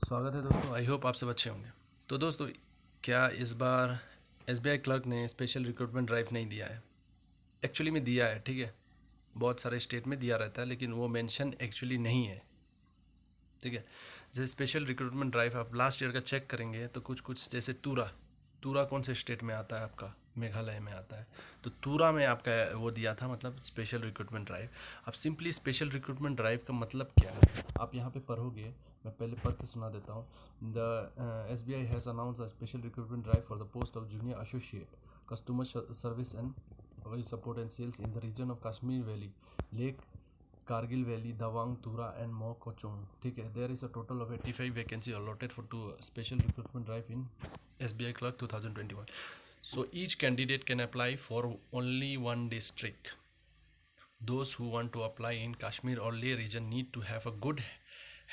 स्वागत है दोस्तों। आई होप आप सब अच्छे होंगे। तो दोस्तों, क्या इस बार एसबीआई क्लर्क ने स्पेशल रिक्रूटमेंट ड्राइव नहीं दिया है? एक्चुअली में दिया है, ठीक है। बहुत सारे स्टेट में दिया रहता है, लेकिन वो मेंशन एक्चुअली नहीं है, ठीक है। जैसे स्पेशल रिक्रूटमेंट ड्राइव आप लास्ट ईयर का चेक करेंगे तो कुछ कुछ जैसे तूरा कौन से स्टेट में आता है? आपका मेघालय में आता है। तो तूरा में आपका वो दिया था, मतलब स्पेशल रिक्रूटमेंट ड्राइव। अब सिंपली स्पेशल रिक्रूटमेंट ड्राइव का मतलब क्या है आप यहाँ पे पढ़ोगे। मैं पहले पढ़ के सुना देता हूँ। The SBI has announce a special recruitment drive for the post of junior associate customer service and support and sales in the region of Kashmir valley, Leh Kargil Valley, Dawang, Tura, and Mokokchung. ठीक है, there is a total of 85 vacancy allotted for two special recruitment drive in SBI Clerk 2021. So each candidate can apply for only one district. Those who want to apply in Kashmir or Leh region need to have a good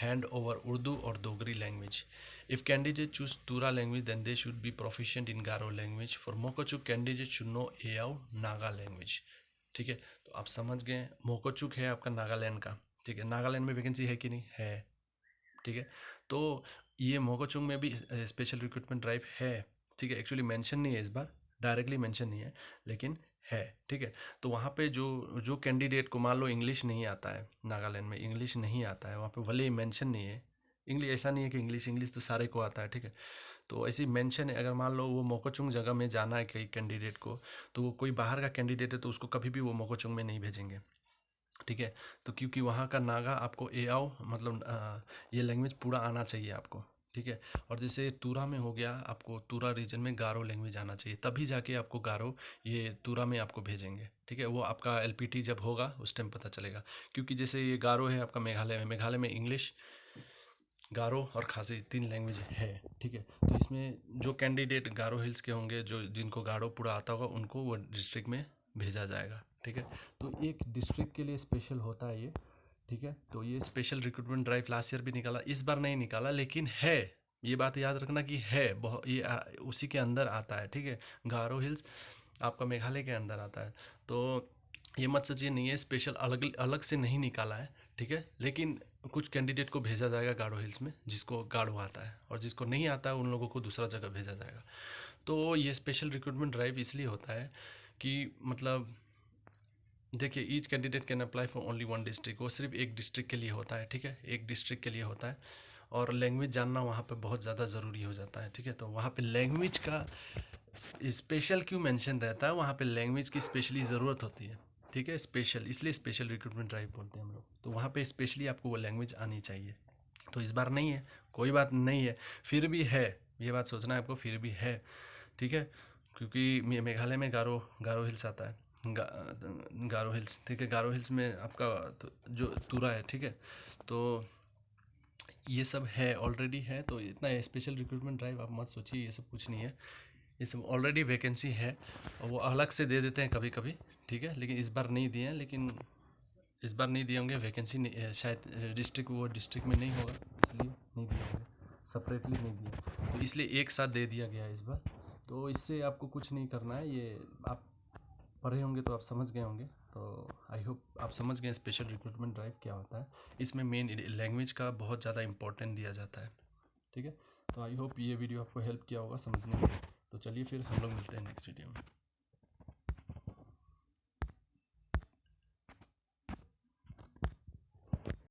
hand over Urdu or Dogri language. If candidates choose Tura language, then they should be proficient in Garo language. For Mokokchung, candidates should know Ayau Naga language. ठीक है, तो आप समझ गए। मोकोचुक है आपका नागालैंड का, ठीक है। नागालैंड में वैकेंसी है कि नहीं है? ठीक है, तो ये मोकोचुंग में भी स्पेशल रिक्रूटमेंट ड्राइव है, ठीक है। एक्चुअली मेंशन नहीं है इस बार, डायरेक्टली मेंशन नहीं है, लेकिन है, ठीक है। तो वहाँ पे जो जो कैंडिडेट को मान लो इंग्लिश नहीं आता है, नागालैंड में इंग्लिश नहीं आता है, वहाँ पे भले ही मेंशन नहीं है इंग्लिश। ऐसा नहीं है कि इंग्लिश तो सारे को आता है, ठीक है। तो ऐसी मेंशन है, अगर मान लो वो मोकोचुंग जगह में जाना है कई कैंडिडेट को, तो वो कोई बाहर का कैंडिडेट है तो उसको कभी भी वो मोकोचुंग में नहीं भेजेंगे, ठीक है। तो क्योंकि वहाँ का नागा आपको एआओ मतलब ये लैंग्वेज पूरा आना चाहिए आपको, ठीक है। और जैसे तूरा में हो गया, आपको तूरा रीजन में गारो लैंग्वेज आना चाहिए, तभी जाके आपको गारो ये तूरा में आपको भेजेंगे, ठीक है। वो आपका एलपीटी जब होगा उस टाइम पता चलेगा। क्योंकि जैसे ये गारो है आपका मेघालय में इंग्लिश, गारो और खासी 3 लैंग्वेज है, ठीक है। तो इसमें जो कैंडिडेट गारो हिल्स के होंगे, जो जिनको गारो पूरा आता होगा, उनको वो डिस्ट्रिक्ट में भेजा जाएगा, ठीक है। तो एक डिस्ट्रिक्ट के लिए स्पेशल होता है ये, ठीक है। तो ये special recruitment drive last year भी निकाला, इस बार नहीं निकाला, लेकिन है। ये बात याद रखना कि है बहुत, ये उसी के अंदर आता है, ठीक है। गारो हिल्स आपका मेघालय के अंदर आता है। तो ये मत सोचिए नहीं है, स्पेशल अलग अलग से नहीं निकाला है, ठीक है। लेकिन कुछ कैंडिडेट को भेजा जाएगा गारो हिल्स में, जिसको गारो आता है, और जिसको नहीं आता है उन लोगों को दूसरा जगह भेजा जाएगा। तो ये स्पेशल रिक्रूटमेंट ड्राइव इसलिए होता है कि मतलब देखिए, each candidate can apply for only one district. वो सिर्फ एक डिस्ट्रिक्ट के लिए होता है, ठीक है, एक डिस्ट्रिक्ट के लिए होता है। और लैंग्वेज जानना वहाँ पे बहुत ज़्यादा ज़रूरी हो जाता है, ठीक है। तो वहाँ पे लैंग्वेज का स्पेशल क्यों मेंशन रहता है, वहाँ पे लैंग्वेज की स्पेशली ज़रूरत होती है, ठीक है। स्पेशल इसलिए स्पेशल रिक्रूटमेंट ड्राइव बोलते हैं हम लोग। तो वहाँ पे स्पेशली आपको वो लैंग्वेज आनी चाहिए। तो इस बार नहीं है, कोई बात नहीं है, फिर भी है, ये बात सोचना है आपको, फिर भी है, ठीक है। क्योंकि मेघालय में गारो गारो हिल्स आता है, गारो हिल्स, ठीक है। गारो हिल्स में आपका जो तूरा है, ठीक है। तो ये सब है, ऑलरेडी है। तो इतना स्पेशल रिक्रूटमेंट ड्राइव आप मत सोचिए, ये सब कुछ नहीं है। ये सब ऑलरेडी वैकेंसी है, और वो अलग से दे देते हैं कभी कभी, ठीक है। लेकिन इस बार नहीं दिए हैं, लेकिन इस बार नहीं दिए होंगे वैकेंसी, शायद डिस्ट्रिक्ट वो डिस्ट्रिक्ट में नहीं होगा, इसलिए नहीं दिए होंगे, सेपरेटली नहीं दिए, तो इसलिए एक साथ दे दिया गया है इस बार। तो इससे आपको कुछ नहीं करना है, ये आप पढ़े होंगे तो आप समझ गए होंगे। तो आई होप आप समझ गए स्पेशल रिक्रूटमेंट ड्राइव क्या होता है। इसमें मेन लैंग्वेज का बहुत ज़्यादा इंपॉर्टेंट दिया जाता है, ठीक है। तो आई होप ये वीडियो आपको हेल्प किया होगा समझने में। तो चलिए फिर हम लोग मिलते हैं नेक्स्ट वीडियो में।